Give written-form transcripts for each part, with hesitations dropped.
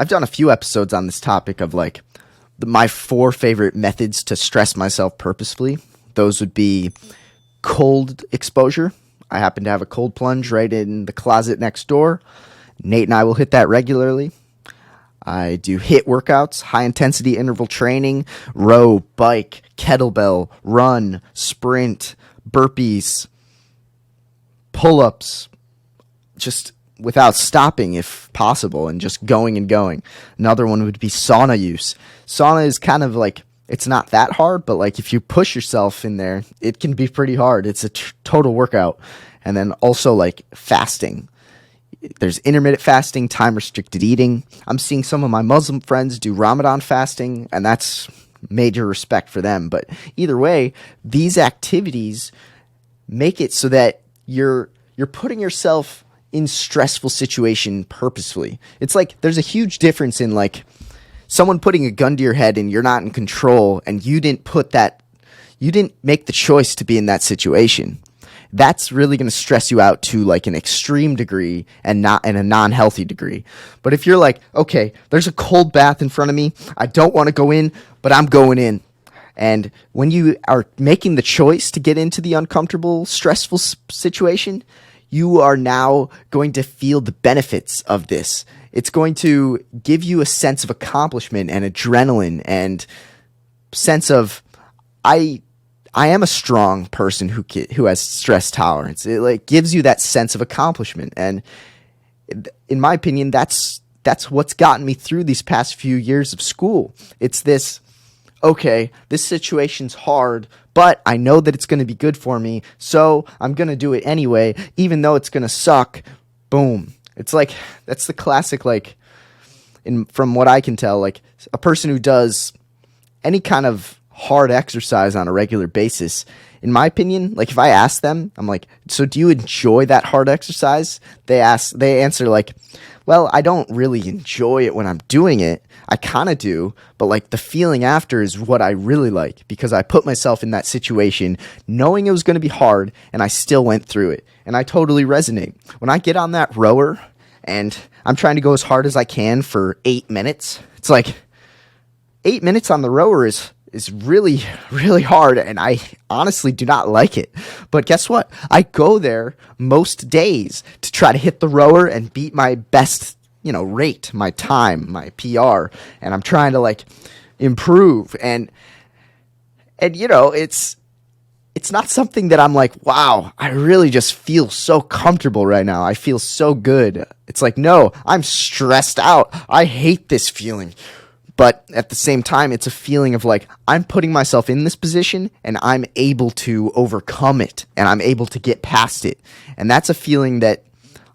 I've done a few episodes on this topic of like my 4 favorite methods to stress myself purposefully. Those would be cold exposure. I happen to have a cold plunge right in the closet next door. Nate and I will hit that regularly. I do HIIT workouts, high intensity interval training, row, bike, kettlebell, run, sprint, burpees, pull-ups, just without stopping if possible, and just going and going. Another one would be sauna use. Sauna is kind of like, it's not that hard, but like if you push yourself in there, it can be pretty hard. It's a total workout. And then also like fasting. There's intermittent fasting, time restricted eating. I'm seeing some of my Muslim friends do Ramadan fasting, and that's major respect for them. But either way, these activities make it so that you're putting yourself in stressful situation purposefully. It's like there's a huge difference in like someone putting a gun to your head and you're not in control, and you didn't make the choice to be in that situation. That's really going to stress you out to like an extreme degree and not in a non-healthy degree. But if you're like, okay, there's a cold bath in front of me, I don't want to go in, but I'm going in. And when you are making the choice to get into the uncomfortable, stressful situation, you are now going to feel the benefits of this. It's going to give you a sense of accomplishment and adrenaline and sense of, I am a strong person who has stress tolerance. It like gives you that sense of accomplishment, and in my opinion, that's what's gotten me through these past few years of school. It's this, okay, this situation's hard, but I know that it's going to be good for me, so I'm going to do it anyway, even though it's going to suck. Boom. It's like that's the classic, like, from what I can tell, like a person who does any kind of hard exercise on a regular basis, in my opinion, like if I ask them, I'm like, so do you enjoy that hard exercise? They answer like, well, I don't really enjoy it when I'm doing it. I kind of do, but like the feeling after is what I really like, because I put myself in that situation knowing it was going to be hard, and I still went through it. And I totally resonate. When I get on that rower and I'm trying to go as hard as I can for 8 minutes, it's like 8 minutes on the rower is really, really hard, and I honestly do not like it. But guess what? I go there most days to try to hit the rower and beat my best, rate, my time, my PR, and I'm trying to like improve. And it's not something that I'm like, wow, I really just feel so comfortable right now. I feel so good. It's like, no, I'm stressed out. I hate this feeling. But at the same time, it's a feeling of like, I'm putting myself in this position and I'm able to overcome it and I'm able to get past it. And that's a feeling that,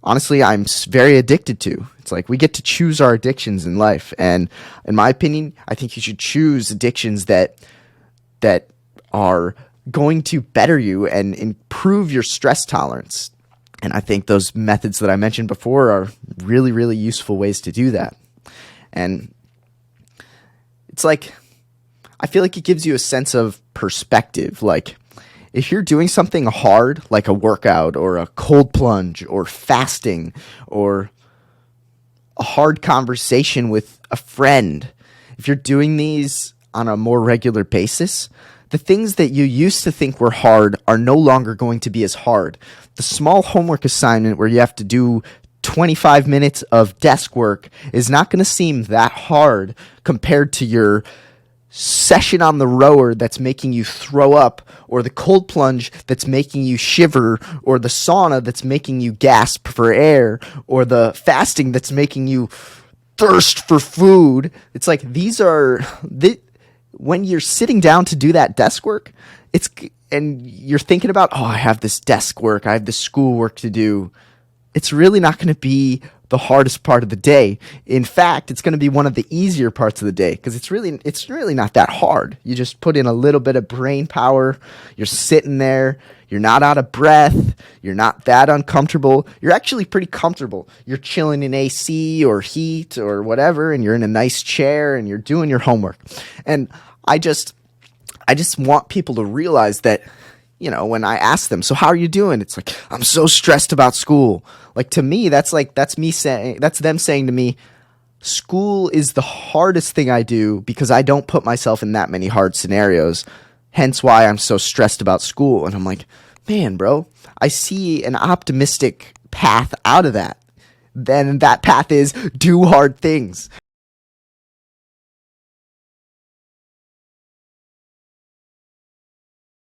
honestly, I'm very addicted to. It's like we get to choose our addictions in life. And in my opinion, I think you should choose addictions that are going to better you and improve your stress tolerance. And I think those methods that I mentioned before are really, really useful ways to do that. And it's like, I feel like it gives you a sense of perspective. Like, if you're doing something hard, like a workout or a cold plunge or fasting or a hard conversation with a friend, if you're doing these on a more regular basis, the things that you used to think were hard are no longer going to be as hard. The small homework assignment where you have to do 25 minutes of desk work is not going to seem that hard compared to your session on the rower that's making you throw up, or the cold plunge that's making you shiver, or the sauna that's making you gasp for air, or the fasting that's making you thirst for food. It's like when you're sitting down to do that desk work, and you're thinking about, oh, I have this desk work, I have this school work to do. It's really not going to be the hardest part of the day. In fact, it's going to be one of the easier parts of the day, because it's really not that hard. You just put in a little bit of brain power. You're sitting there. You're not out of breath. You're not that uncomfortable. You're actually pretty comfortable. You're chilling in AC or heat or whatever, and you're in a nice chair and you're doing your homework. And I just want people to realize that, when I ask them, so how are you doing? It's like, I'm so stressed about school. Like, to me, that's them saying to me, school is the hardest thing I do because I don't put myself in that many hard scenarios. Hence why I'm so stressed about school. And I'm like, man, bro, I see an optimistic path out of that. Then that path is do hard things.